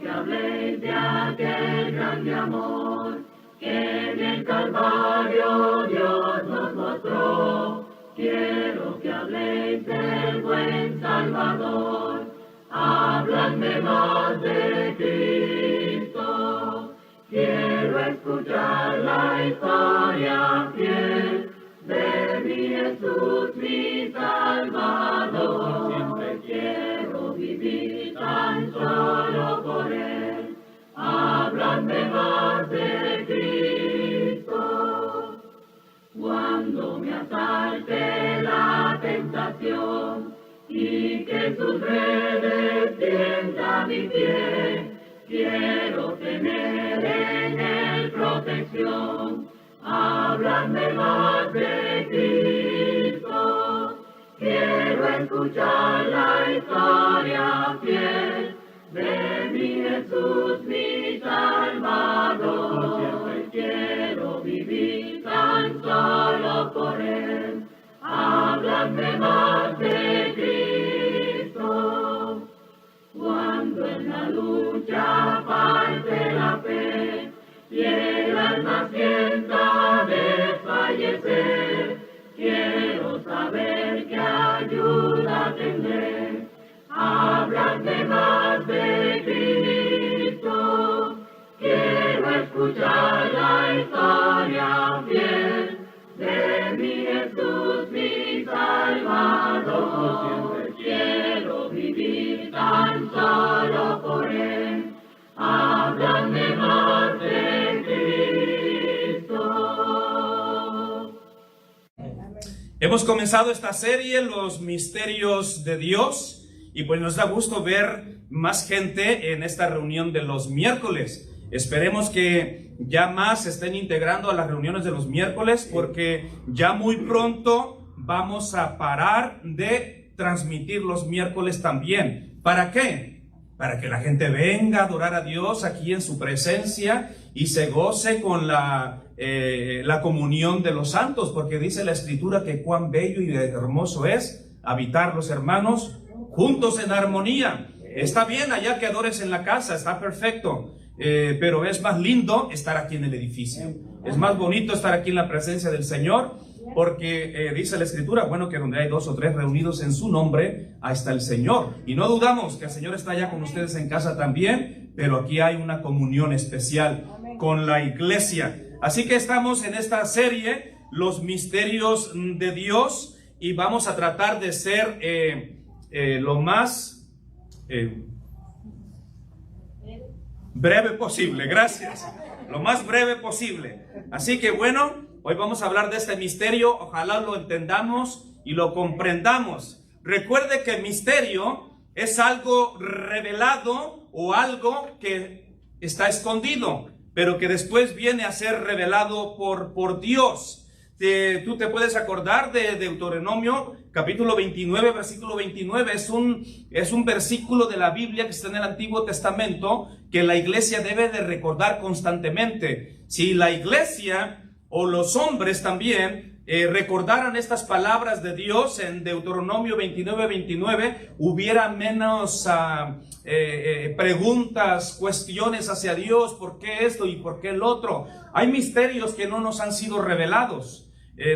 que habléis de aquel grande amor que en el Calvario Dios nos mostró. Quiero que habléis del buen Salvador, habladme más de Cristo. Quiero escuchar la historia fiel de mi Jesús, mi Salvador. Siempre quiero vivir tan solo por Él. Háblame más de Cristo. Cuando me asalte la tentación y que sus redes tienda mi pie, quiero tener en Él protección. Háblame más de Cristo. Quiero escuchar la historia fiel de mi Jesús, mi Salvador. Siempre quiero vivir tan solo por Él. Háblame más de Cristo. Cuando en la lucha falte la fe y el alma sienta desfallecer, quiero saber qué ayuda tendré. Háblame más de Cristo. Quiero escuchar la historia fiel de mi Jesús, mi Salvador. Siempre quiero vivir tan solo por Él. Háblame más de Cristo. Hemos comenzado esta serie, Los Misterios de Dios, y pues nos da gusto ver más gente en esta reunión de los miércoles. Esperemos que ya más se estén integrando a las reuniones de los miércoles, porque ya muy pronto vamos a parar de transmitir los miércoles también. ¿Para qué? Para que la gente venga a adorar a Dios aquí en su presencia y se goce con la comunión de los santos, porque dice la Escritura que cuán bello y hermoso es habitar los hermanos juntos en armonía. Está bien allá que adores en la casa, está perfecto, pero es más lindo estar aquí en el edificio. Es más bonito estar aquí en la presencia del Señor, porque dice la Escritura, bueno, que donde hay 2 o 3 reunidos en su nombre, ahí está el Señor. Y no dudamos que el Señor está allá con ustedes en casa también, pero aquí hay una comunión especial con la iglesia. Así que estamos en esta serie, Los Misterios de Dios, y vamos a tratar de ser lo más breve posible. Gracias. Lo más breve posible. Así que bueno, hoy vamos a hablar de este misterio. Ojalá lo entendamos y lo comprendamos. Recuerde que misterio es algo revelado o algo que está escondido, pero que después viene a ser revelado por Dios. Tú te puedes acordar de Deuteronomio capítulo 29, versículo 29. Es un versículo de la Biblia que está en el Antiguo Testamento que la iglesia debe de recordar constantemente. Si la iglesia o los hombres también recordaran estas palabras de Dios en Deuteronomio 29, 29, hubiera menos preguntas, cuestiones hacia Dios. ¿Por qué esto y por qué el otro? Hay misterios que no nos han sido revelados.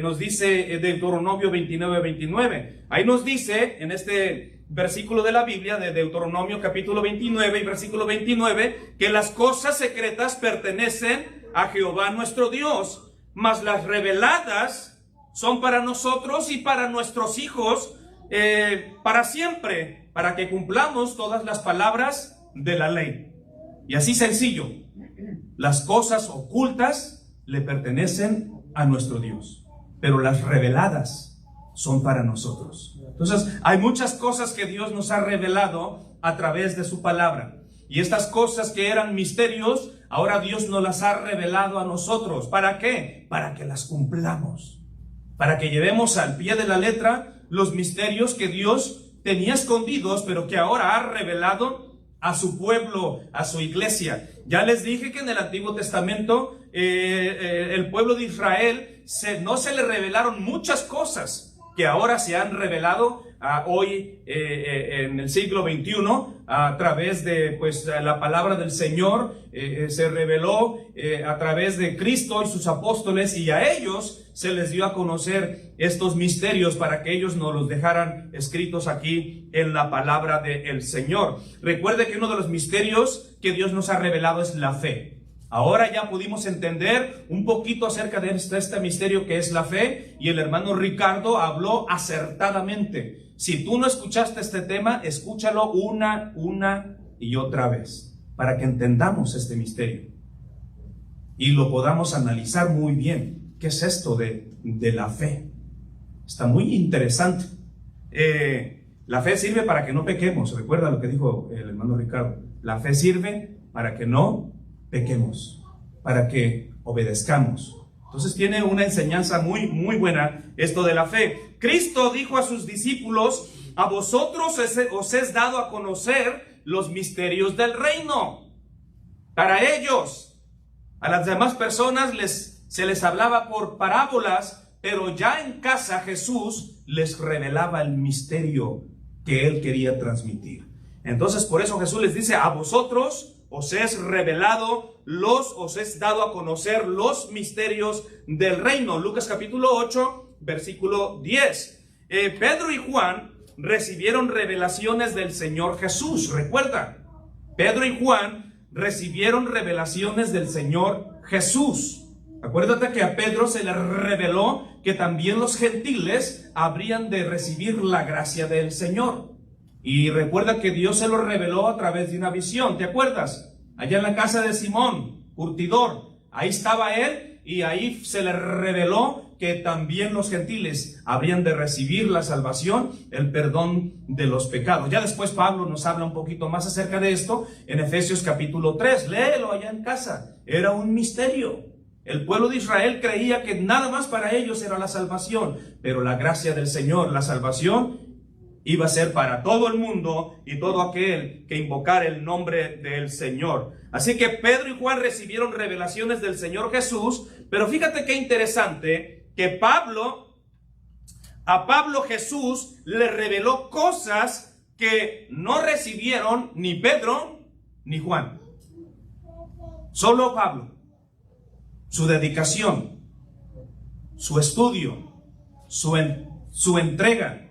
Nos dice Deuteronomio 29, 29. Ahí nos dice en este versículo de la Biblia de Deuteronomio capítulo 29 y versículo 29 que las cosas secretas pertenecen a Jehová nuestro Dios, mas las reveladas son para nosotros y para nuestros hijos para siempre, para que cumplamos todas las palabras de la ley. Y así sencillo, las cosas ocultas le pertenecen a nuestro Dios, pero las reveladas son para nosotros. Entonces, hay muchas cosas que Dios nos ha revelado a través de su palabra. Y estas cosas que eran misterios, ahora Dios nos las ha revelado a nosotros. ¿Para qué? Para que las cumplamos. Para que llevemos al pie de la letra los misterios que Dios tenía escondidos, pero que ahora ha revelado a su pueblo, a su iglesia. Ya les dije que en el Antiguo Testamento el pueblo de Israel no se le revelaron muchas cosas, que ahora se han revelado hoy en el siglo XXI a través de pues la palabra del Señor. Se reveló a través de Cristo y sus apóstoles, y a ellos se les dio a conocer estos misterios para que ellos nos los dejaran escritos aquí en la palabra del Señor. Recuerde que uno de los misterios que Dios nos ha revelado es la fe. Ahora ya pudimos entender un poquito acerca de este misterio que es la fe, y el hermano Ricardo habló acertadamente. Si tú no escuchaste este tema, escúchalo una y otra vez, para que entendamos este misterio y lo podamos analizar muy bien. ¿Qué es esto de la fe? Está muy interesante. La fe sirve para que no pequemos. Recuerda lo que dijo el hermano Ricardo. La fe sirve para que no pequemos, para que obedezcamos. Entonces tiene una enseñanza muy buena esto de la fe. Cristo dijo a sus discípulos: a vosotros os es dado a conocer los misterios del reino. Para ellos, a las demás personas se les hablaba por parábolas, pero ya en casa Jesús les revelaba el misterio que él quería transmitir. Entonces por eso Jesús les dice: a vosotros os es revelado, os es dado a conocer los misterios del reino. Lucas capítulo 8, versículo 10. Pedro y Juan recibieron revelaciones del Señor Jesús. Recuerda, Pedro y Juan recibieron revelaciones del Señor Jesús. Acuérdate que a Pedro se le reveló que también los gentiles habrían de recibir la gracia del Señor. Y recuerda que Dios se lo reveló a través de una visión. ¿Te acuerdas? Allá en la casa de Simón, curtidor. Ahí estaba él, y ahí se le reveló que también los gentiles habrían de recibir la salvación, el perdón de los pecados. Ya después Pablo nos habla un poquito más acerca de esto en Efesios capítulo 3. Léelo allá en casa. Era un misterio. El pueblo de Israel creía que nada más para ellos era la salvación, pero la gracia del Señor, la salvación, iba a ser para todo el mundo y todo aquel que invocara el nombre del Señor. Así que Pedro y Juan recibieron revelaciones del Señor Jesús, pero fíjate qué interesante que a Pablo Jesús le reveló cosas que no recibieron ni Pedro ni Juan. Solo Pablo. Su dedicación, su estudio, su entrega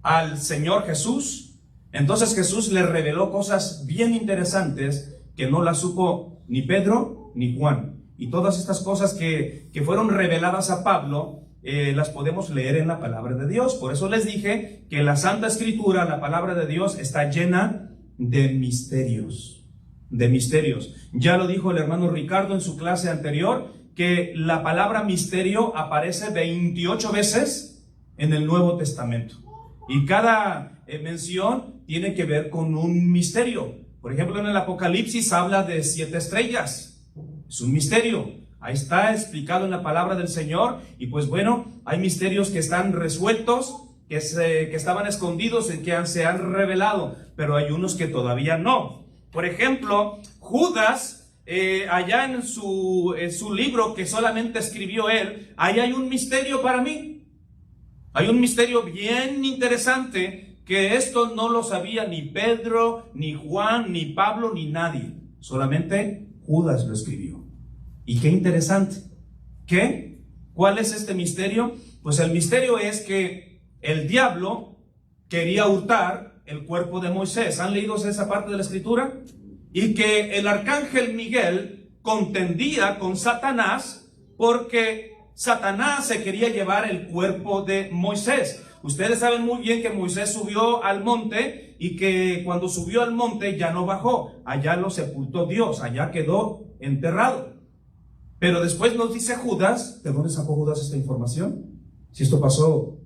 al Señor Jesús. Entonces Jesús le reveló cosas bien interesantes que no las supo ni Pedro ni Juan. Y todas estas cosas que fueron reveladas a Pablo, las podemos leer en la palabra de Dios. Por eso les dije que la Santa Escritura, la palabra de Dios, está llena de misterios. De misterios. Ya lo dijo el hermano Ricardo en su clase anterior, que la palabra misterio aparece 28 veces en el Nuevo Testamento. Y cada mención tiene que ver con un misterio. Por ejemplo, en el Apocalipsis habla de 7 estrellas. Es un misterio. Ahí está explicado en la palabra del Señor. Y pues bueno, hay misterios que están resueltos, que estaban escondidos y que se han revelado, pero hay unos que todavía no. Por ejemplo, Judas, allá en su libro que solamente escribió él, ahí hay un misterio para mí. Hay un misterio bien interesante, que esto no lo sabía ni Pedro, ni Juan, ni Pablo, ni nadie. Solamente Judas lo escribió. Y qué interesante. ¿Qué? ¿Cuál es este misterio? Pues el misterio es que el diablo quería hurtar el cuerpo de Moisés. ¿Han leído esa parte de la escritura? Y que el arcángel Miguel contendía con Satanás porque Satanás se quería llevar el cuerpo de Moisés. Ustedes saben muy bien que Moisés subió al monte y que cuando subió al monte ya no bajó. Allá lo sepultó Dios, allá quedó enterrado. Pero después nos dice Judas, ¿de dónde sacó Judas esta información? Si esto pasó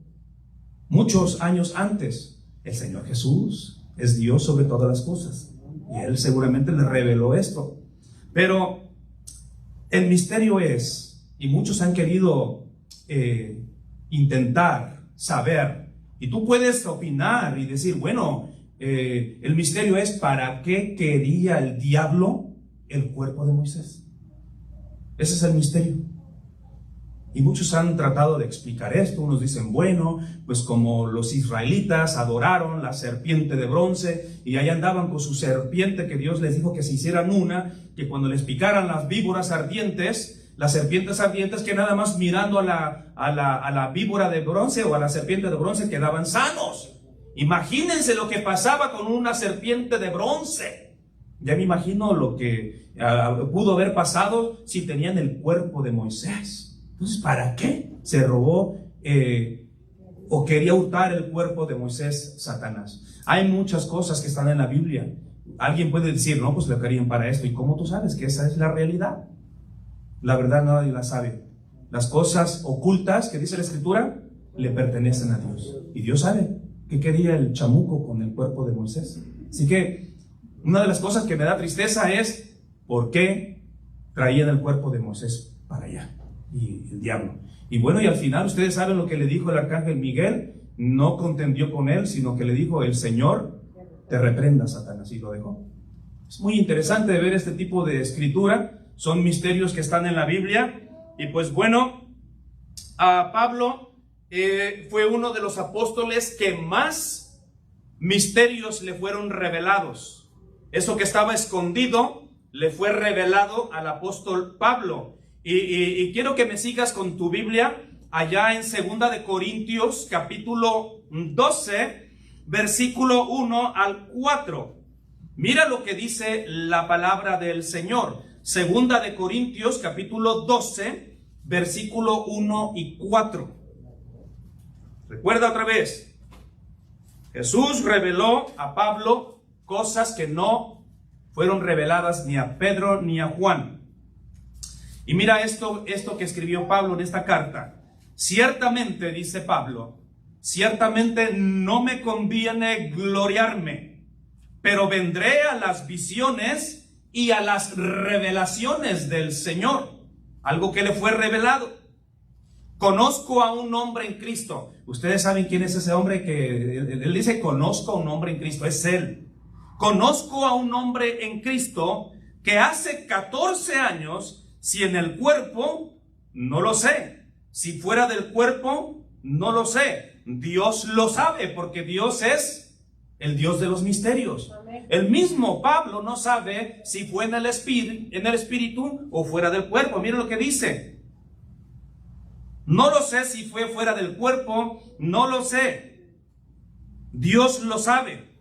muchos años antes. El Señor Jesús es Dios sobre todas las cosas. Y Él seguramente le reveló esto. Pero el misterio es, y muchos han querido intentar saber, y tú puedes opinar y decir, bueno, el misterio es ¿para qué quería el diablo el cuerpo de Moisés? Ese es el misterio. Y muchos han tratado de explicar esto. Unos dicen, bueno, pues como los israelitas adoraron la serpiente de bronce y ahí andaban con su serpiente que Dios les dijo que se hicieran una, que cuando les picaran las víboras ardientes, las serpientes ardientes, que nada más mirando a la víbora de bronce o a la serpiente de bronce quedaban sanos. Imagínense lo que pasaba con una serpiente de bronce. Ya me imagino lo que pudo haber pasado si tenían el cuerpo de Moisés. Entonces, ¿para qué se robó o quería hurtar el cuerpo de Moisés Satanás? Hay muchas cosas que están en la Biblia. Alguien puede decir, no, pues lo querían para esto. ¿Y cómo tú sabes que esa es la realidad? La verdad nadie la sabe. Las cosas ocultas que dice la Escritura le pertenecen a Dios. Y Dios sabe qué quería el chamuco con el cuerpo de Moisés. Así que una de las cosas que me da tristeza es por qué traían el cuerpo de Moisés para allá. Y el diablo. Y bueno, y al final ustedes saben lo que le dijo el arcángel Miguel. No contendió con él, sino que le dijo, el Señor te reprenda, Satanás, y lo dejó. Es muy interesante ver este tipo de escritura. Son misterios que están en la Biblia. Y pues bueno, a Pablo fue uno de los apóstoles que más misterios le fueron revelados. Eso que estaba escondido le fue revelado al apóstol Pablo. Y quiero que me sigas con tu Biblia allá en 2 de Corintios capítulo 12, versículo 1 al 4. Mira lo que dice la palabra del Señor. 2 de Corintios capítulo 12, versículo 1 y 4. Recuerda otra vez. Jesús reveló a Pablo cosas que no fueron reveladas ni a Pedro ni a Juan. Y mira esto que escribió Pablo en esta carta. Ciertamente, dice Pablo, ciertamente no me conviene gloriarme, pero vendré a las visiones y a las revelaciones del Señor. Algo que le fue revelado. Conozco a un hombre en Cristo. Ustedes saben quién es ese hombre que él dice, conozco a un hombre en Cristo. Es él. Conozco a un hombre en Cristo que hace 14 años, si en el cuerpo, no lo sé. Si fuera del cuerpo, no lo sé. Dios lo sabe, porque Dios es el Dios de los misterios. Amén. El mismo Pablo no sabe si fue en el espíritu o fuera del cuerpo. Miren lo que dice. No lo sé si fue fuera del cuerpo, no lo sé. Dios lo sabe.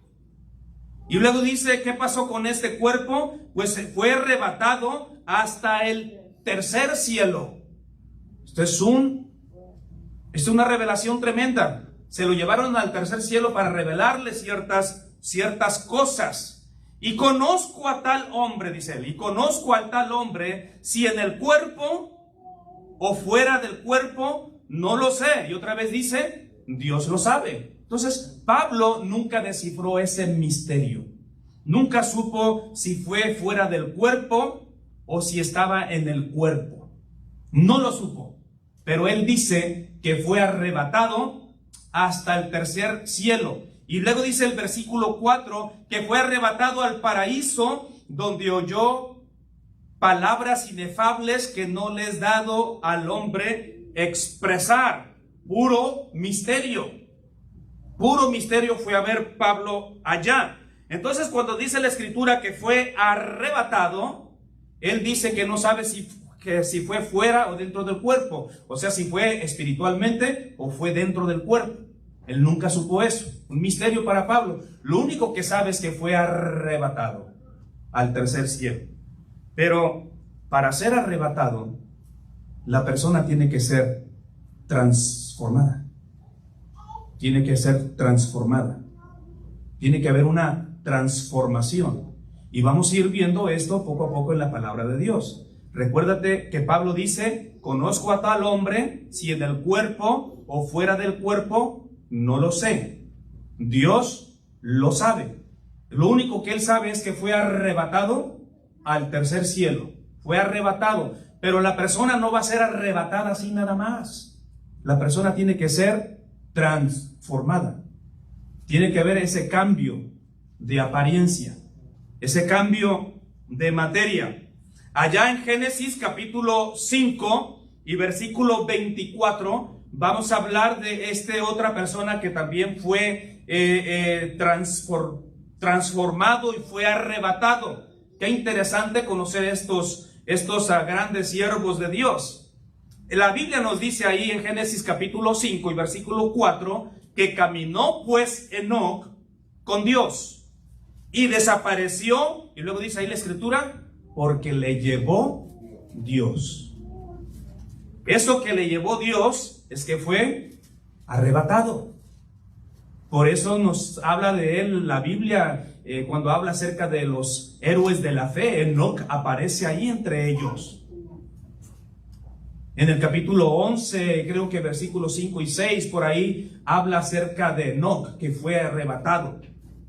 Y luego dice, ¿qué pasó con este cuerpo? Pues fue arrebatado hasta el tercer cielo. Esto es una revelación tremenda. Se lo llevaron al tercer cielo para revelarle ciertas cosas. Y conozco a tal hombre, dice él, y conozco a tal hombre, si en el cuerpo o fuera del cuerpo, no lo sé. Y otra vez dice, Dios lo sabe. Entonces, Pablo nunca descifró ese misterio. Nunca supo si fue fuera del cuerpo o si estaba en el cuerpo. No lo supo. Pero él dice que fue arrebatado hasta el tercer cielo. Y luego dice el versículo 4 que fue arrebatado al paraíso, donde oyó palabras inefables que no le es dado al hombre expresar. Puro misterio. Puro misterio fue a ver Pablo allá. Entonces, cuando dice la Escritura que fue arrebatado, él dice que no sabe si fue fuera o dentro del cuerpo. O sea, si fue espiritualmente o fue dentro del cuerpo. Él nunca supo eso. Un misterio para Pablo. Lo único que sabe es que fue arrebatado al tercer cielo. Pero para ser arrebatado, la persona tiene que ser transformada. Tiene que ser transformada. Tiene que haber una transformación. Y vamos a ir viendo esto poco a poco en la palabra de Dios. Recuérdate que Pablo dice, conozco a tal hombre, si en el cuerpo o fuera del cuerpo, no lo sé. Dios lo sabe. Lo único que él sabe es que fue arrebatado al tercer cielo. Fue arrebatado. Pero la persona no va a ser arrebatada así nada más. La persona tiene que ser transformada. Tiene que haber ese cambio de apariencia, ese cambio de materia. Allá en Génesis capítulo 5, y versículo 24, vamos a hablar de otra persona que también fue transformado y fue arrebatado. Qué interesante conocer estos grandes siervos de Dios. La Biblia nos dice ahí en Génesis capítulo 5 y versículo 4, que caminó pues Enoc con Dios y desapareció, y luego dice ahí la escritura, porque le llevó Dios. Eso que le llevó Dios es que fue arrebatado. Por eso nos habla de él la Biblia, cuando habla acerca de los héroes de la fe. Enoc aparece ahí entre ellos. En el capítulo 11, creo que versículos 5 y 6, por ahí habla acerca de Enoc, que fue arrebatado,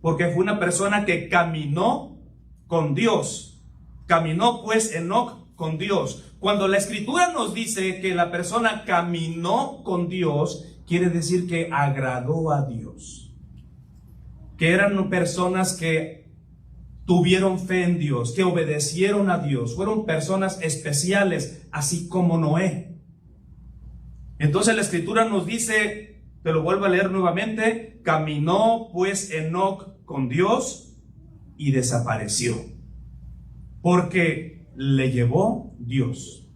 porque fue una persona que caminó con Dios. Caminó pues Enoc con Dios. Cuando la escritura nos dice que la persona caminó con Dios, quiere decir que agradó a Dios, que eran personas que tuvieron fe en Dios, que obedecieron a Dios, fueron personas especiales, así como Noé. Entonces la escritura nos dice, te lo vuelvo a leer nuevamente, caminó pues Enoc con Dios y desapareció, porque le llevó Dios.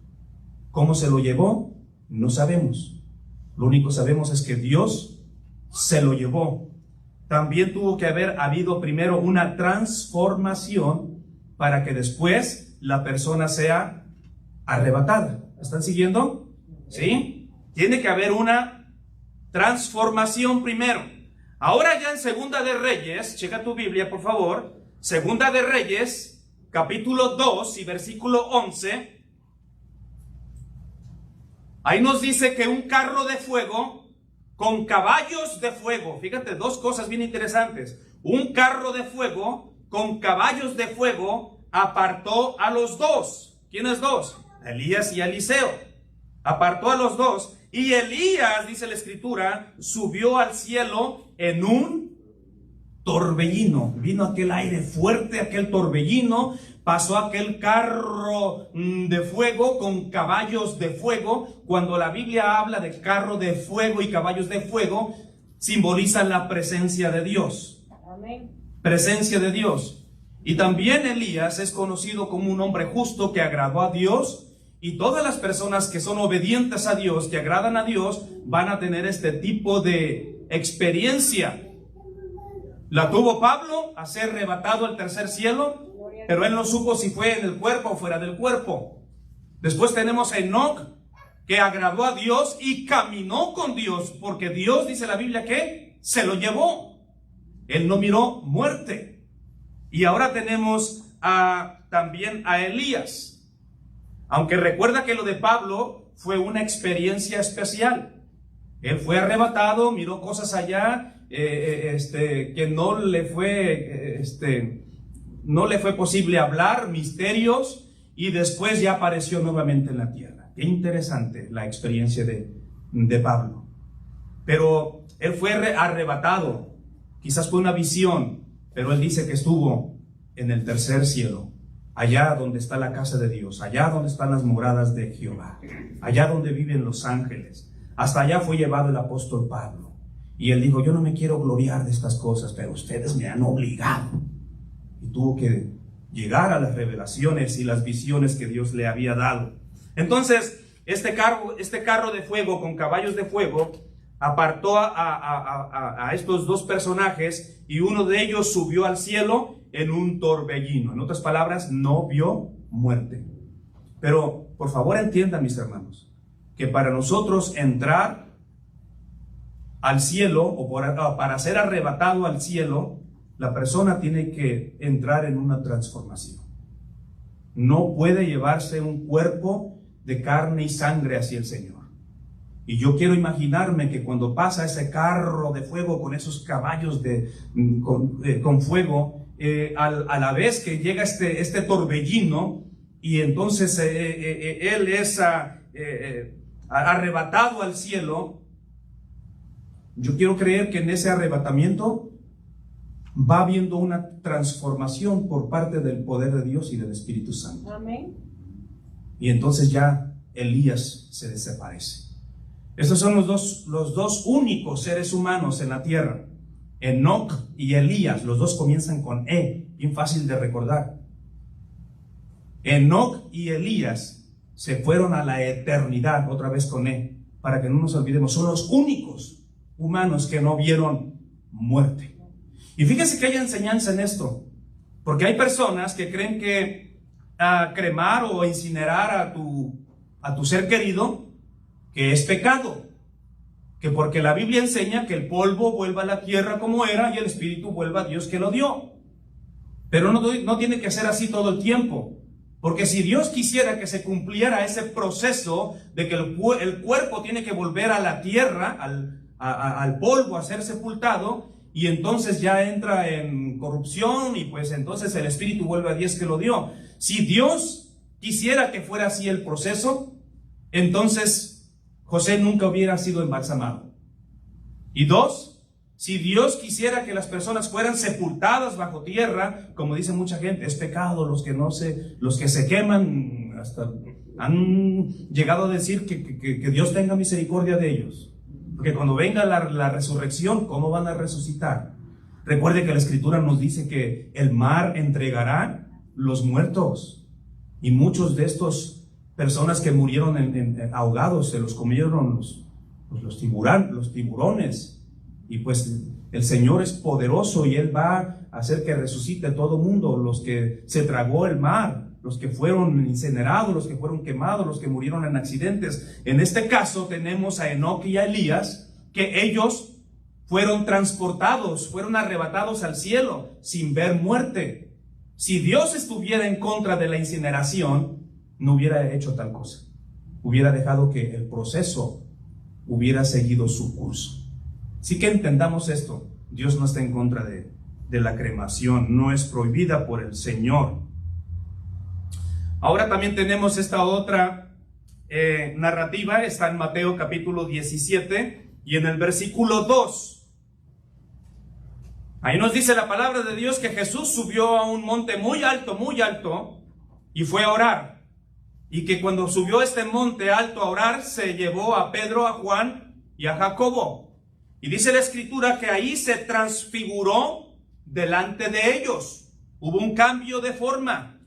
¿Cómo se lo llevó? No sabemos. Lo único que sabemos es que Dios se lo llevó. También tuvo que haber habido primero una transformación para que después la persona sea arrebatada. ¿Están siguiendo? ¿Sí? Tiene que haber una transformación primero. Ahora ya en Segunda de Reyes, checa tu Biblia por favor, Segunda de Reyes, capítulo 2 y versículo 11. Ahí nos dice que un carro de fuego con caballos de fuego, fíjate, dos cosas bien interesantes. Un carro de fuego con caballos de fuego apartó a los dos. ¿Quiénes dos? Elías y Eliseo. Apartó a los dos. Y Elías, dice la escritura, subió al cielo en un torbellino. Vino aquel aire fuerte, aquel torbellino. Pasó aquel carro de fuego con caballos de fuego. Cuando la Biblia habla de carro de fuego y caballos de fuego, simboliza la presencia de Dios. Amén. Presencia de Dios. Y también Elías es conocido como un hombre justo que agradó a Dios. Y todas las personas que son obedientes a Dios, que agradan a Dios, van a tener este tipo de experiencia. La tuvo Pablo a ser arrebatado al tercer cielo, pero él no supo si fue en el cuerpo o fuera del cuerpo. Después tenemos a Enoc, que agradó a Dios y caminó con Dios, porque Dios, dice la Biblia, que se lo llevó. Él no miró muerte. Y ahora tenemos también a Elías. Aunque recuerda que lo de Pablo fue una experiencia especial. Él fue arrebatado, miró cosas allá, que no le fue posible hablar, misterios, y después ya apareció nuevamente en la tierra. Qué interesante la experiencia de Pablo. Pero él fue arrebatado, quizás fue una visión, pero él dice que estuvo en el tercer cielo, allá donde está la casa de Dios, allá donde están las moradas de Jehová, allá donde viven los ángeles. Hasta allá fue llevado el apóstol Pablo. Y él dijo, yo no me quiero gloriar de estas cosas, pero ustedes me han obligado. Y tuvo que llegar a las revelaciones y las visiones que Dios le había dado. Entonces, este carro de fuego con caballos de fuego apartó a estos dos personajes, y uno de ellos subió al cielo en un torbellino. En otras palabras, no vio muerte. Pero, por favor, entiendan, mis hermanos, que para nosotros entrar al cielo, o para ser arrebatado al cielo, la persona tiene que entrar en una transformación. No puede llevarse un cuerpo de carne y sangre hacia el Señor. Y yo quiero imaginarme que cuando pasa ese carro de fuego con esos caballos con fuego, a la vez que llega este torbellino, y entonces él es arrebatado al cielo, yo quiero creer que en ese arrebatamiento va habiendo una transformación por parte del poder de Dios y del Espíritu Santo. Amén. Y entonces ya Elías se desaparece. Estos son los dos únicos seres humanos en la tierra. Enoc y Elías, los dos comienzan con E, bien fácil de recordar. Enoc y Elías se fueron a la eternidad, otra vez con E, para que no nos olvidemos, son los únicos humanos que no vieron muerte. Y fíjese que hay enseñanza en esto, porque hay personas que creen que cremar o incinerar a tu ser querido, que es pecado, que porque la Biblia enseña que el polvo vuelva a la tierra como era y el espíritu vuelva a Dios que lo dio. Pero no tiene que ser así todo el tiempo, porque si Dios quisiera que se cumpliera ese proceso de que el cuerpo tiene que volver a la tierra, al polvo, a ser sepultado, y entonces ya entra en corrupción y pues entonces el espíritu vuelve a Dios que lo dio. Si Dios quisiera que fuera así el proceso, entonces José nunca hubiera sido embalsamado. Y dos, si Dios quisiera que las personas fueran sepultadas bajo tierra, como dice mucha gente, es pecado. Los que se queman hasta han llegado a decir que Dios tenga misericordia de ellos. Porque cuando venga la resurrección, ¿cómo van a resucitar? Recuerde que la Escritura nos dice que el mar entregará los muertos. Y muchos de estos personas que murieron ahogados, se los comieron los tiburones. Y pues el Señor es poderoso y Él va a hacer que resucite todo mundo. Los que se tragó el mar, los que fueron incinerados, los que fueron quemados, los que murieron en accidentes. En este caso tenemos a Enoc y a Elías, que ellos fueron transportados, fueron arrebatados al cielo sin ver muerte. Si Dios estuviera en contra de la incineración, no hubiera hecho tal cosa. Hubiera dejado que el proceso hubiera seguido su curso. Así que entendamos esto. Dios no está en contra de la cremación, no es prohibida por el Señor. Ahora también tenemos esta otra narrativa, está en Mateo capítulo 17 y en el versículo 2. Ahí nos dice la palabra de Dios que Jesús subió a un monte muy alto y fue a orar. Y que cuando subió a este monte alto a orar, se llevó a Pedro, a Juan y a Jacobo. Y dice la Escritura que ahí se transfiguró delante de ellos. Hubo un cambio de forma.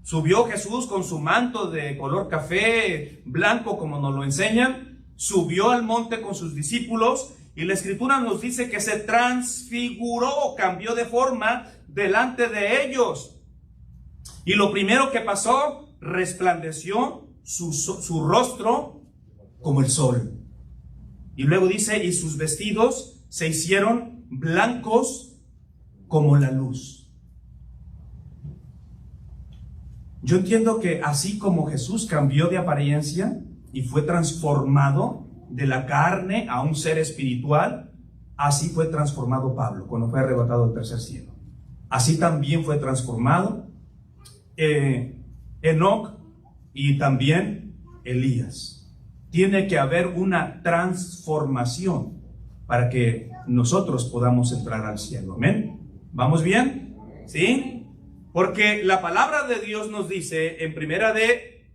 Subió Jesús con su manto de color café, blanco, como nos lo enseñan. Subió al monte con sus discípulos y la Escritura nos dice que se transfiguró, cambió de forma delante de ellos. Y lo primero que pasó, resplandeció su rostro como el sol. Y luego dice, y sus vestidos se hicieron blancos como la luz. Yo entiendo que así como Jesús cambió de apariencia y fue transformado de la carne a un ser espiritual, así fue transformado Pablo cuando fue arrebatado al tercer cielo. Así también fue transformado Enoc y también Elías. Tiene que haber una transformación para que nosotros podamos entrar al cielo. ¿Amén? ¿Vamos bien? ¿Sí? Porque la palabra de Dios nos dice en Primera de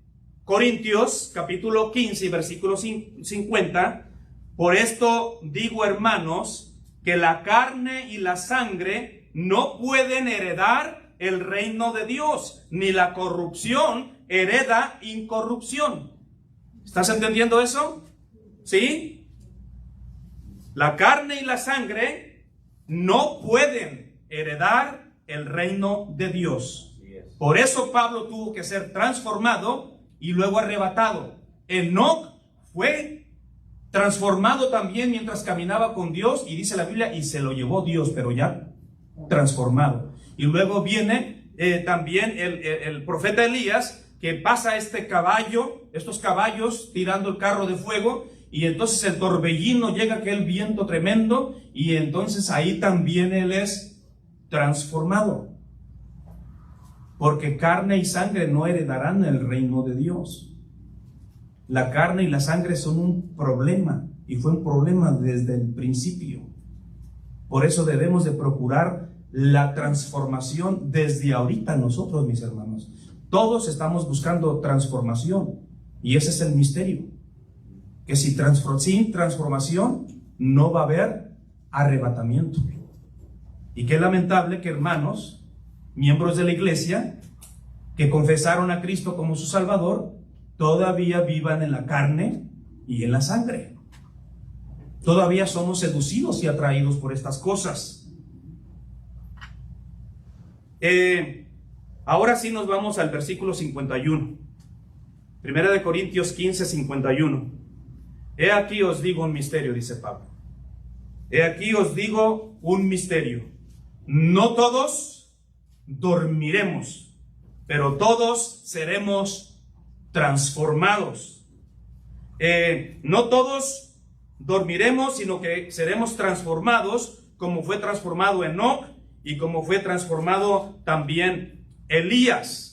Corintios, capítulo 15, versículo 50, por esto digo, hermanos, que la carne y la sangre no pueden heredar el reino de Dios, ni la corrupción hereda incorrupción. ¿Estás entendiendo eso? ¿Sí? La carne y la sangre no pueden heredar el reino de Dios. Por eso Pablo tuvo que ser transformado y luego arrebatado. Enoc fue transformado también mientras caminaba con Dios, y dice la Biblia, y se lo llevó Dios, pero ya transformado. Y luego viene también el profeta Elías, que pasa estos caballos tirando el carro de fuego, y entonces el torbellino, llega aquel viento tremendo, y entonces ahí también él es transformado, porque carne y sangre no heredarán el reino de Dios. La carne y la sangre son un problema, y fue un problema desde el principio. Por eso debemos de procurar la transformación desde ahorita nosotros, mis hermanos. Todos estamos buscando transformación, Y ese es el misterio, que sin transformación no va a haber arrebatamiento. Y qué lamentable que hermanos, miembros de la iglesia, que confesaron a Cristo como su Salvador, todavía vivan en la carne y en la sangre. Todavía somos seducidos y atraídos por estas cosas. Ahora sí nos vamos al versículo 51. Primera de Corintios 15, 51. He aquí os digo un misterio, dice Pablo. He aquí os digo un misterio. No todos dormiremos, pero todos seremos transformados. No todos dormiremos, sino que seremos transformados, como fue transformado Enoc y como fue transformado también Elías.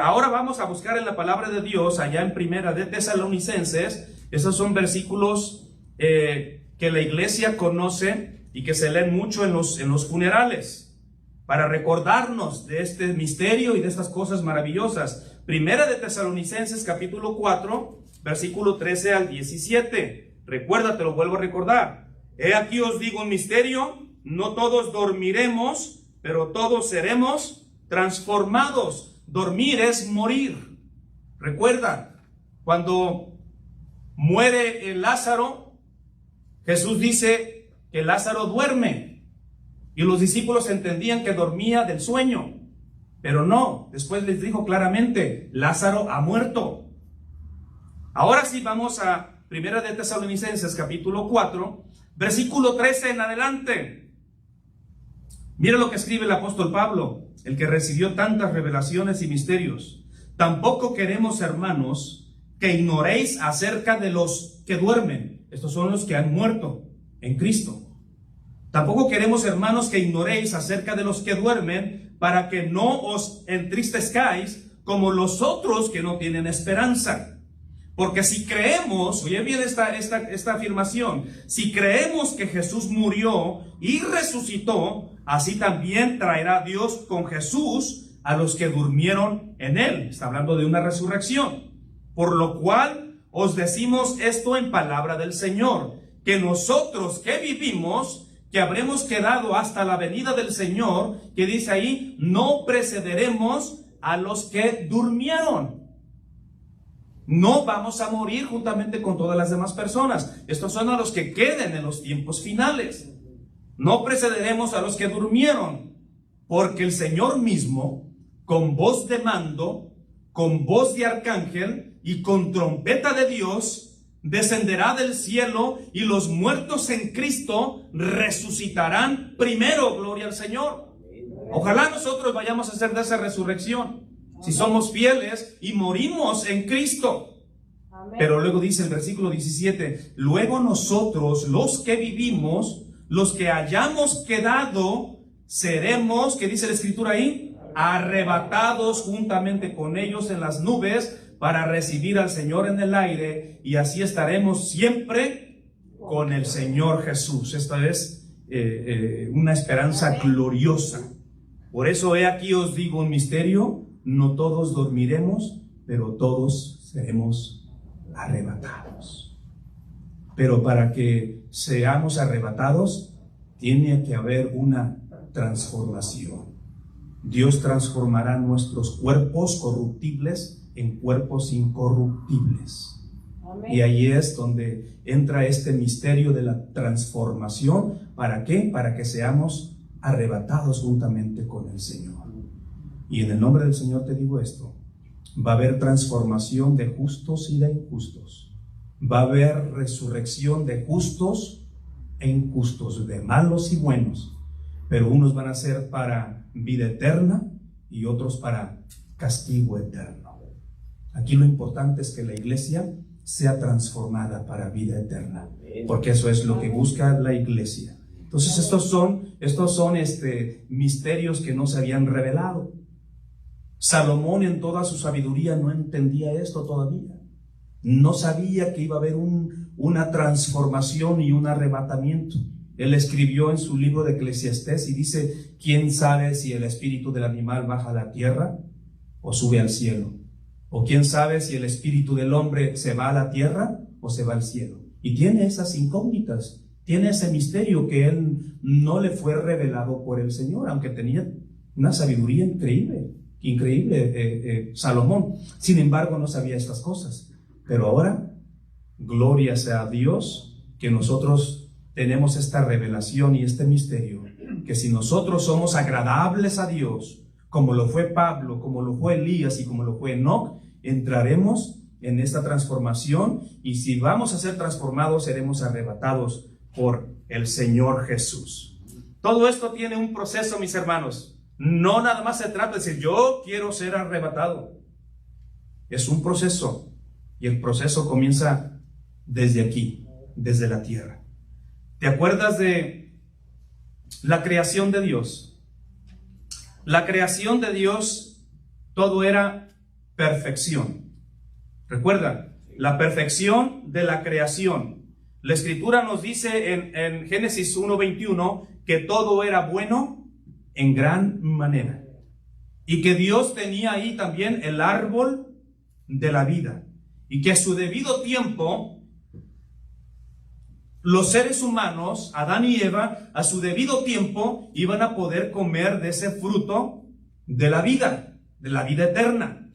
Ahora vamos a buscar en la palabra de Dios, allá en Primera de Tesalonicenses. Esos son versículos que la iglesia conoce y que se leen mucho en los funerales, para recordarnos de este misterio y de estas cosas maravillosas. Primera de Tesalonicenses capítulo 4, versículo 13 al 17. Recuerda, te lo vuelvo a recordar. He aquí os digo un misterio, no todos dormiremos, pero todos seremos transformados. Dormir es morir. Recuerda, cuando muere Lázaro, Jesús dice que Lázaro duerme, y los discípulos entendían que dormía del sueño, pero no, después les dijo claramente, Lázaro ha muerto. Ahora sí vamos a Primera de Tesalonicenses capítulo 4, versículo 13 en adelante. Mira lo que escribe el apóstol Pablo, el que recibió tantas revelaciones y misterios. Tampoco queremos, hermanos, que ignoréis acerca de los que duermen. Estos son los que han muerto en Cristo. Tampoco queremos, hermanos, que ignoréis acerca de los que duermen, para que no os entristezcáis como los otros que no tienen esperanza. Porque si creemos, oye bien esta afirmación, si creemos que Jesús murió y resucitó, así también traerá Dios con Jesús a los que durmieron en él. Está hablando de una resurrección. Por lo cual os decimos esto en palabra del Señor, que nosotros que vivimos, que habremos quedado hasta la venida del Señor, que dice ahí, no precederemos a los que durmieron. No vamos a morir juntamente con todas las demás personas. Estos son a los que queden en los tiempos finales. No precederemos a los que durmieron, porque el Señor mismo, con voz de mando, con voz de arcángel y con trompeta de Dios, descenderá del cielo, y los muertos en Cristo resucitarán primero. Gloria al Señor. Ojalá nosotros vayamos a hacer de esa resurrección, si somos fieles y morimos en Cristo. Pero luego dice el versículo 17, luego nosotros, los que vivimos, los que hayamos quedado, seremos, ¿qué dice la escritura ahí? Arrebatados juntamente con ellos en las nubes para recibir al Señor en el aire, y así estaremos siempre con el Señor Jesús. Esta es una esperanza gloriosa. Por eso he aquí os digo un misterio, no todos dormiremos, pero todos seremos arrebatados. Pero para que seamos arrebatados, tiene que haber una transformación. Dios transformará nuestros cuerpos corruptibles en cuerpos incorruptibles. Amén. Y ahí es donde entra este misterio de la transformación. ¿Para qué? Para que seamos arrebatados juntamente con el Señor. Y en el nombre del Señor te digo esto: va a haber transformación de justos y de injustos. Va a haber resurrección de justos e injustos, de malos y buenos. Pero unos van a ser para vida eterna y otros para castigo eterno. Aquí lo importante es que la iglesia sea transformada para vida eterna, porque eso es lo que busca la iglesia. Entonces estos son misterios que no se habían revelado. Salomón en toda su sabiduría no entendía esto todavía. No sabía que iba a haber una transformación y un arrebatamiento. Él escribió en su libro de Eclesiastés y dice: ¿quién sabe si el espíritu del animal baja a la tierra o sube al cielo? O quién sabe si el espíritu del hombre se va a la tierra o se va al cielo. Y tiene esas incógnitas, tiene ese misterio que él no le fue revelado por el Señor, aunque tenía una sabiduría increíble, Salomón. Sin embargo, no sabía estas cosas. Pero ahora, gloria sea a Dios, que nosotros tenemos esta revelación y este misterio, que si nosotros somos agradables a Dios, como lo fue Pablo, como lo fue Elías y como lo fue Enoc, entraremos en esta transformación, y si vamos a ser transformados, seremos arrebatados por el Señor Jesús. Todo esto tiene un proceso, mis hermanos. No nada más se trata de decir, yo quiero ser arrebatado. Es un proceso, y el proceso comienza desde aquí, desde la tierra. ¿Te acuerdas de la creación de Dios? La creación de Dios, todo era perfección. Recuerda, la perfección de la creación. La Escritura nos dice en Génesis 1:21 que todo era bueno en gran manera. Y que Dios tenía ahí también el árbol de la vida. Y que a su debido tiempo, los seres humanos, Adán y Eva, a su debido tiempo, iban a poder comer de ese fruto de la vida eterna.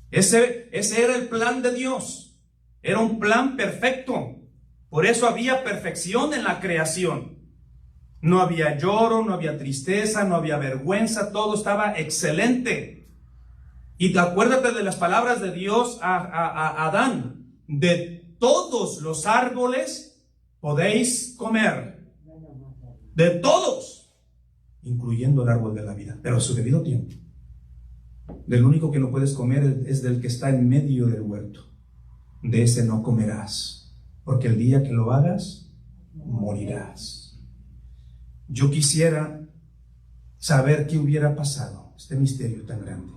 Ese era el plan de Dios. Era un plan perfecto. Por eso había perfección en la creación. No había lloro, no había tristeza, no había vergüenza, todo estaba excelente. Y acuérdate de las palabras de Dios a Adán: de todos los árboles podéis comer, de todos, incluyendo el árbol de la vida, pero a su debido tiempo. Del único que no puedes comer es del que está en medio del huerto. De ese no comerás, porque el día que lo hagas, morirás. Yo quisiera saber qué hubiera pasado, este misterio tan grande.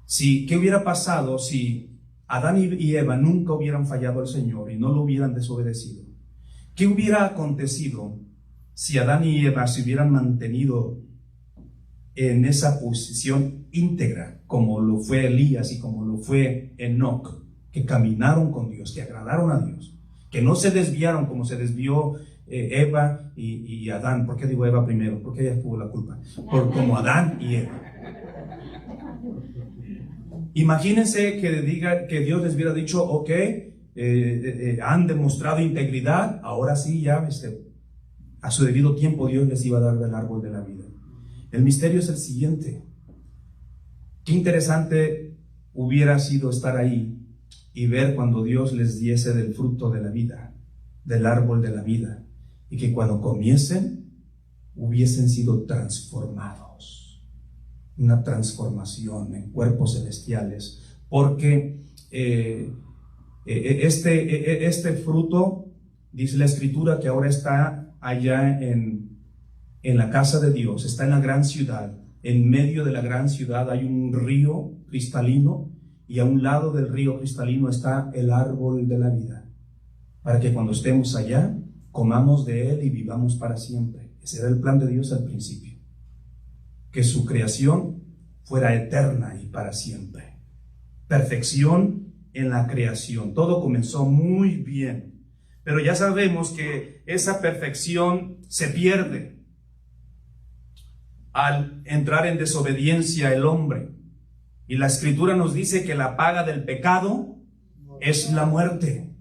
¿Qué hubiera pasado si Adán y Eva nunca hubieran fallado al Señor y no lo hubieran desobedecido? ¿Qué hubiera acontecido si Adán y Eva se hubieran mantenido en esa posición íntegra, como lo fue Elías y como lo fue Enoc, que caminaron con Dios, que agradaron a Dios, que no se desviaron como se desvió Eva y Adán? ¿Por qué digo Eva primero? Porque ella tuvo la culpa. Como Adán y Eva. Imagínense que Dios les hubiera dicho, ok, han demostrado integridad, ahora sí, ya a su debido tiempo Dios les iba a dar del árbol de la vida. El misterio es el siguiente. Qué interesante hubiera sido estar ahí y ver cuando Dios les diese del fruto de la vida, del árbol de la vida, y que cuando comiesen hubiesen sido transformados. Una transformación en cuerpos celestiales, porque este fruto, dice la Escritura, que ahora está allá en la casa de Dios, está en la gran ciudad. En medio de la gran ciudad hay un río cristalino, y a un lado del río cristalino está el árbol de la vida, para que cuando estemos allá comamos de él y vivamos para siempre. Ese era el plan de Dios al principio, que su creación fuera eterna y para siempre. Perfección en la creación. Todo comenzó muy bien, pero ya sabemos que esa perfección se pierde al entrar en desobediencia el hombre. Y la Escritura nos dice que la paga del pecado es la muerte.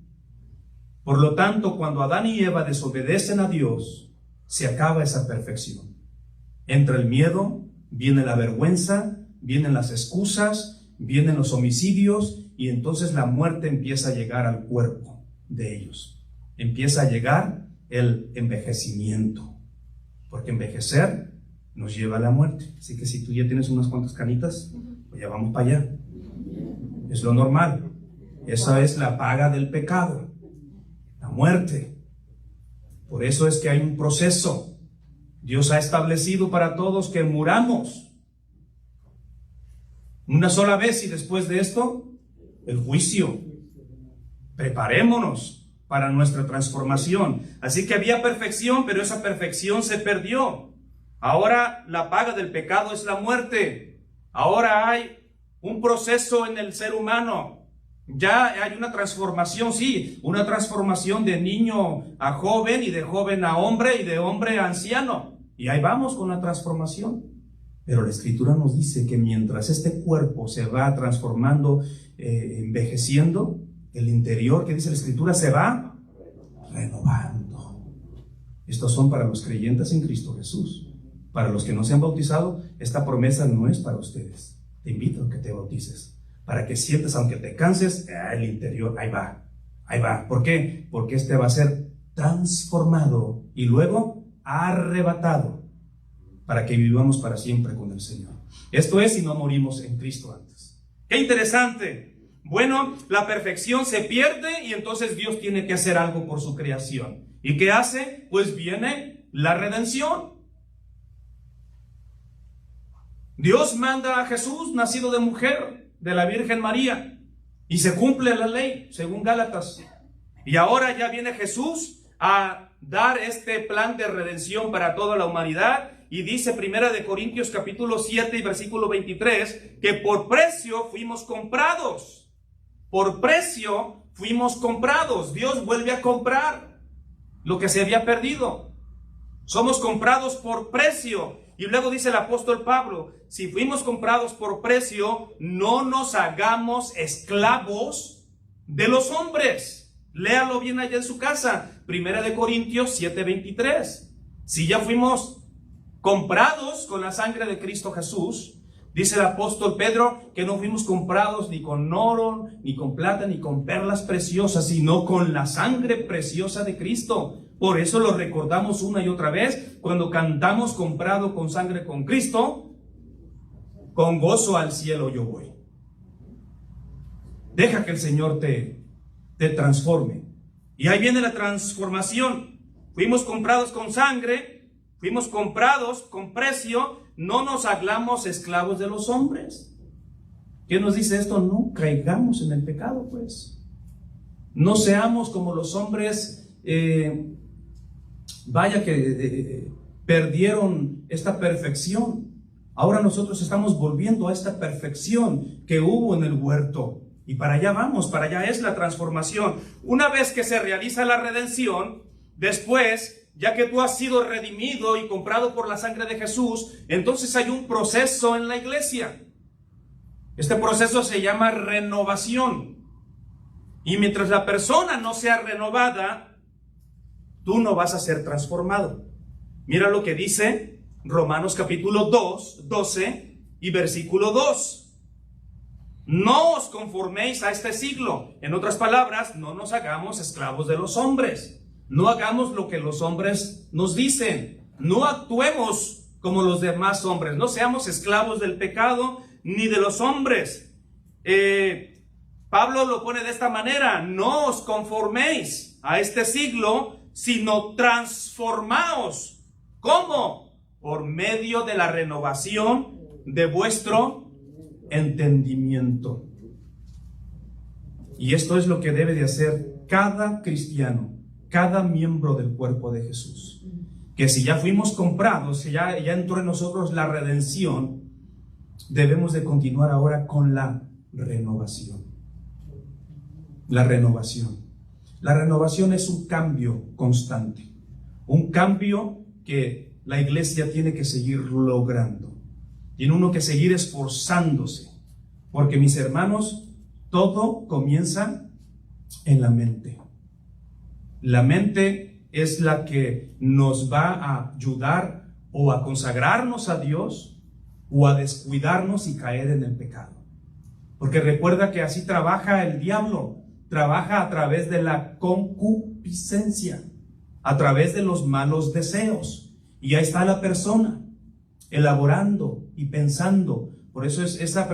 Por lo tanto, cuando Adán y Eva desobedecen a Dios, se acaba esa perfección. Entra el miedo, viene la vergüenza, vienen las excusas, vienen los homicidios, y entonces la muerte empieza a llegar al cuerpo de ellos. Empieza a llegar el envejecimiento, porque envejecer nos lleva a la muerte. Así que si tú ya tienes unas cuantas canitas, pues ya vamos para allá. Es lo normal. Esa es la paga del pecado, la muerte. Por eso es que hay un proceso. Dios ha establecido para todos que muramos una sola vez, y después de esto, el juicio. Preparémonos para nuestra transformación. Así que había perfección, pero esa perfección se perdió. Ahora la paga del pecado es la muerte. Ahora hay un proceso en el ser humano. Ya hay una transformación, sí, una transformación de niño a joven y de joven a hombre y de hombre a anciano. Y ahí vamos con la transformación. Pero la Escritura nos dice que mientras este cuerpo se va transformando, envejeciendo, el interior, que dice la Escritura, se va renovando. Estos son para los creyentes en Cristo Jesús. Para los que no se han bautizado, esta promesa no es para ustedes. Te invito a que te bautices, para que sientas, aunque te canses, el interior, ahí va, ahí va. ¿Por qué? Porque este va a ser transformado y luego arrebatado, para que vivamos para siempre con el Señor. Esto es si no morimos en Cristo antes. ¡Qué interesante! Bueno, la perfección se pierde y entonces Dios tiene que hacer algo por su creación. ¿Y qué hace? Pues viene la redención. Dios manda a Jesús, nacido de mujer, de la Virgen María, y se cumple la ley, según Gálatas. Y ahora ya viene Jesús a dar este plan de redención para toda la humanidad. Y dice 1 de Corintios capítulo 7 y versículo 23, que por precio fuimos comprados. Por precio fuimos comprados. Dios vuelve a comprar lo que se había perdido. Somos comprados por precio. Y luego dice el apóstol Pablo, si fuimos comprados por precio, no nos hagamos esclavos de los hombres. Léalo bien allá en su casa. 1 de Corintios 7, 23. Si ya fuimos comprados con la sangre de Cristo Jesús, dice el apóstol Pedro que no fuimos comprados ni con oro, ni con plata, ni con perlas preciosas, sino con la sangre preciosa de Cristo. Por eso lo recordamos una y otra vez cuando cantamos comprado con sangre con Cristo, con gozo al cielo yo voy. Deja que el Señor te transforme. Y ahí viene la transformación. Fuimos comprados con sangre. Fuimos comprados con precio, no nos hagamos esclavos de los hombres. ¿Qué nos dice esto? No caigamos en el pecado, pues. No seamos como los hombres, perdieron esta perfección. Ahora nosotros estamos volviendo a esta perfección que hubo en el huerto. Y para allá vamos, para allá es la transformación. Una vez que se realiza la redención, después, ya que tú has sido redimido y comprado por la sangre de Jesús, entonces hay un proceso en la iglesia. Este proceso se llama renovación. Y mientras la persona no sea renovada, tú no vas a ser transformado. Mira lo que dice Romanos capítulo 2, 12 y versículo 2. No os conforméis a este siglo. En otras palabras, no nos hagamos esclavos de los hombres. No hagamos lo que los hombres nos dicen. No actuemos como los demás hombres. No seamos esclavos del pecado ni de los hombres. Pablo lo pone de esta manera. No os conforméis a este siglo, sino transformaos. ¿Cómo? Por medio de la renovación de vuestro entendimiento. Y esto es lo que debe de hacer cada cristiano, cada miembro del cuerpo de Jesús. Que si ya fuimos comprados, si ya entró en nosotros la redención, debemos de continuar ahora con la renovación. La renovación. La renovación es un cambio constante. Un cambio que la iglesia tiene que seguir logrando. Tiene uno que seguir esforzándose. Porque, mis hermanos, todo comienza en la mente. La mente es la que nos va a ayudar o a consagrarnos a Dios o a descuidarnos y caer en el pecado. Porque recuerda que así trabaja el diablo. Trabaja a través de la concupiscencia, a través de los malos deseos. Y ahí está la persona, elaborando y pensando. Por eso es esa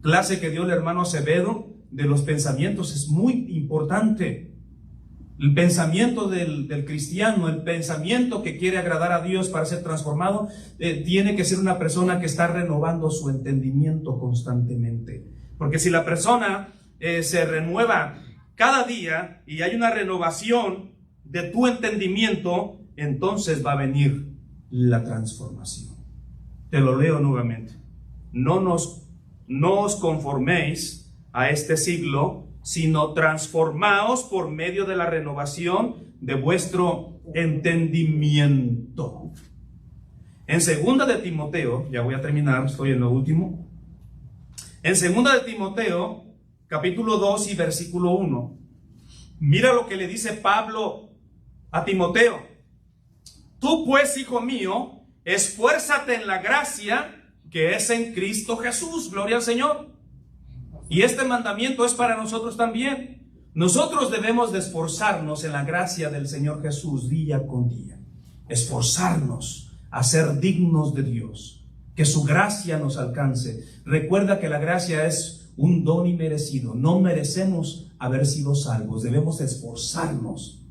clase que dio el hermano Acevedo de los pensamientos es muy importante. El pensamiento del cristiano, el pensamiento que quiere agradar a Dios para ser transformado, tiene que ser una persona que está renovando su entendimiento constantemente. Porque si la persona se renueva cada día y hay una renovación de tu entendimiento, entonces va a venir la transformación. Te lo leo nuevamente. no os conforméis a este siglo, sino transformaos por medio de la renovación de vuestro entendimiento. En 2 de Timoteo, ya voy a terminar, estoy en lo último. En 2 de Timoteo, capítulo 2 y versículo 1, mira lo que le dice Pablo a Timoteo. Tú pues, hijo mío, esfuérzate en la gracia que es en Cristo Jesús. Gloria al Señor. Y este mandamiento es para nosotros también. Nosotros debemos de esforzarnos en la gracia del Señor Jesús día con día. Esforzarnos a ser dignos de Dios. Que su gracia nos alcance. Recuerda que la gracia es un don inmerecido. No merecemos haber sido salvos. Debemos esforzarnos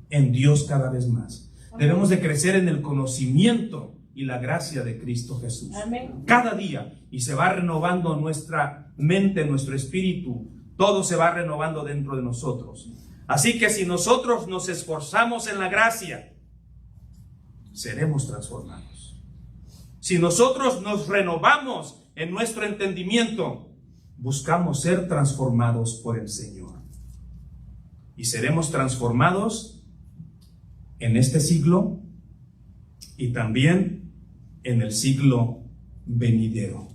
en Dios cada vez más. Debemos de crecer en el conocimiento y la gracia de Cristo Jesús. Amén. Cada día. Y se va renovando nuestra mente, nuestro espíritu. Todo se va renovando dentro de nosotros. Así que si nosotros nos esforzamos en la gracia, seremos transformados. Si nosotros nos renovamos en nuestro entendimiento, buscamos ser transformados por el Señor. Y seremos transformados en este siglo y también en el siglo venidero.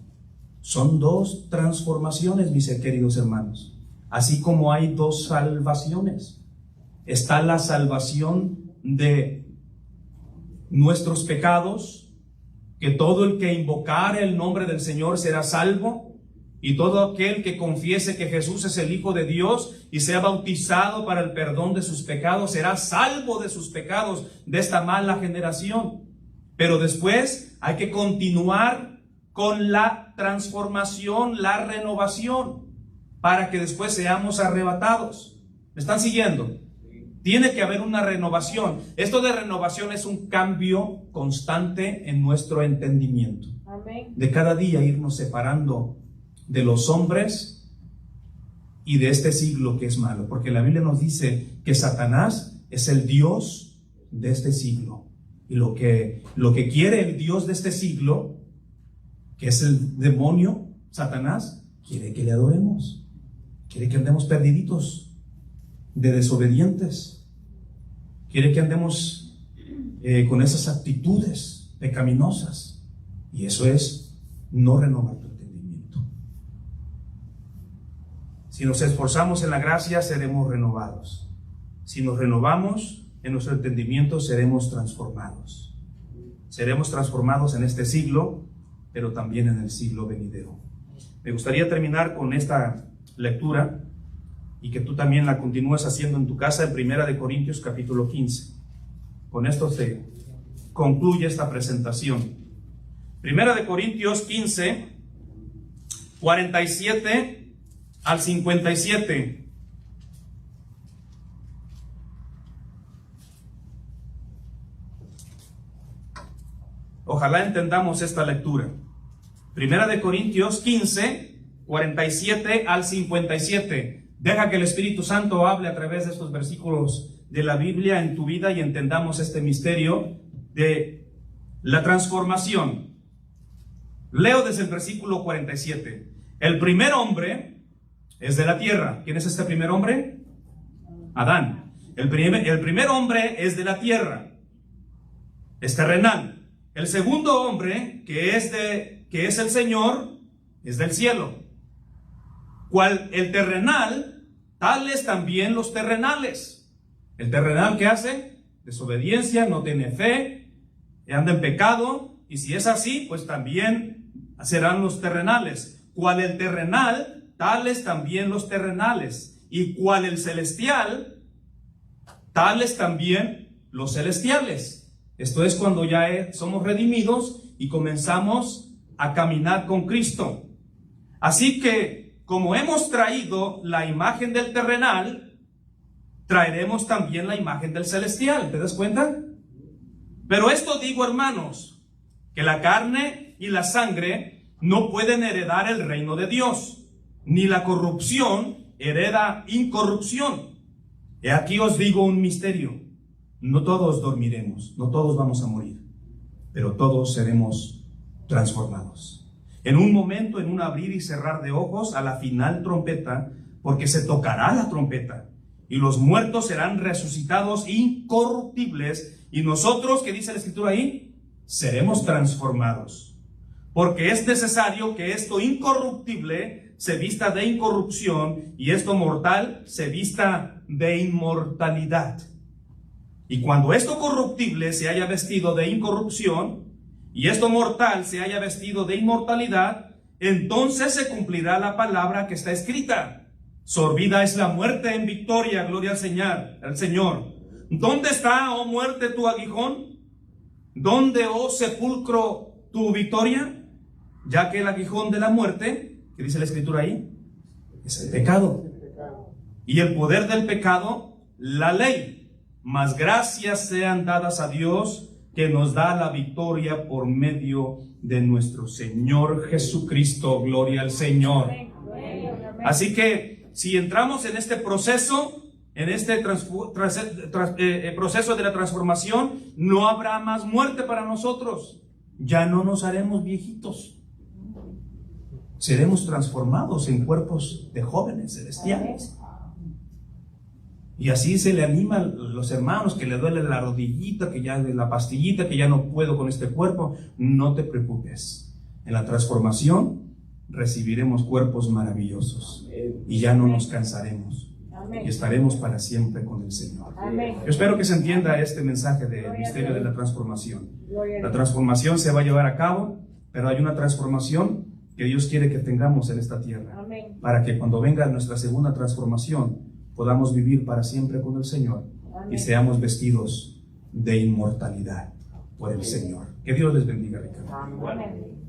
Son dos transformaciones, mis queridos hermanos. Así como hay dos salvaciones. Está la salvación de nuestros pecados, que todo el que invocare el nombre del Señor será salvo, y todo aquel que confiese que Jesús es el Hijo de Dios y sea bautizado para el perdón de sus pecados, será salvo de sus pecados de esta mala generación. Pero después hay que continuar con la transformación, la renovación, para que después seamos arrebatados. ¿Me están siguiendo? Tiene que haber una renovación. Esto de renovación es un cambio constante en nuestro entendimiento. Amén. De cada día irnos separando de los hombres y de este siglo que es malo. Porque la Biblia nos dice que Satanás es el Dios de este siglo. Y lo que quiere el Dios de este siglo, que es el demonio, Satanás, quiere que le adoremos. Quiere que andemos perdiditos, de desobedientes. Quiere que andemos con esas actitudes pecaminosas. Y eso es no renovar tu entendimiento. Si nos esforzamos en la gracia, seremos renovados. Si nos renovamos en nuestro entendimiento, seremos transformados. Seremos transformados en este siglo, pero también en el siglo venidero. Me gustaría terminar con esta lectura y que tú también la continúes haciendo en tu casa en 1 Corintios capítulo 15. Con esto se concluye esta presentación. 1 Corintios 15, 47 al 57. Ojalá entendamos esta lectura. 1 Corintios 15, 47 al 57. Deja que el Espíritu Santo hable a través de estos versículos de la Biblia en tu vida y entendamos este misterio de la transformación. Leo desde el versículo 47. El primer hombre es de la tierra. ¿Quién es este primer hombre? Adán. El primer hombre es de la tierra. Es terrenal. El segundo hombre, que es el Señor, es del cielo. Cual el terrenal, tales también los terrenales. El terrenal, ¿qué hace? Desobediencia, no tiene fe, anda en pecado, y si es así, pues también serán los terrenales. Cual el terrenal, tales también los terrenales. Y cual el celestial, tales también los celestiales. Esto es cuando ya somos redimidos y comenzamos a caminar con Cristo. Así que, como hemos traído la imagen del terrenal, traeremos también la imagen del celestial. ¿Te das cuenta? Pero esto digo, hermanos, que la carne y la sangre no pueden heredar el reino de Dios, ni la corrupción hereda incorrupción. He aquí os digo un misterio. No todos dormiremos, no todos vamos a morir, pero todos seremos transformados. En un momento, en un abrir y cerrar de ojos, a la final trompeta, porque se tocará la trompeta, y los muertos serán resucitados incorruptibles, y nosotros, ¿qué dice la Escritura ahí? Seremos transformados. Porque es necesario que esto incorruptible se vista de incorrupción, y esto mortal se vista de inmortalidad. Y cuando esto corruptible se haya vestido de incorrupción, y esto mortal se haya vestido de inmortalidad, entonces se cumplirá la palabra que está escrita: sorbida es la muerte en victoria, gloria al Señor. ¿Dónde está, oh muerte, tu aguijón? ¿Dónde, oh sepulcro, tu victoria? Ya que el aguijón de la muerte, ¿qué dice la Escritura ahí? Es el pecado. Y el poder del pecado, la ley. Mas gracias sean dadas a Dios, que nos da la victoria por medio de nuestro Señor Jesucristo. Gloria al Señor. Así que si entramos en este proceso, en este proceso de la transformación, no habrá más muerte para nosotros. Ya no nos haremos viejitos. Seremos transformados en cuerpos de jóvenes celestiales. Y así se le anima a los hermanos que le duele la rodillita, que ya de la pastillita, que ya no puedo con este cuerpo. No te preocupes. En la transformación recibiremos cuerpos maravillosos y ya no nos cansaremos. Y estaremos para siempre con el Señor. Yo espero que se entienda este mensaje del misterio de la transformación. La transformación se va a llevar a cabo, pero hay una transformación que Dios quiere que tengamos en esta tierra, para que cuando venga nuestra segunda transformación podamos vivir para siempre con el Señor y seamos vestidos de inmortalidad por el Señor. Que Dios les bendiga, Ricardo. Amén.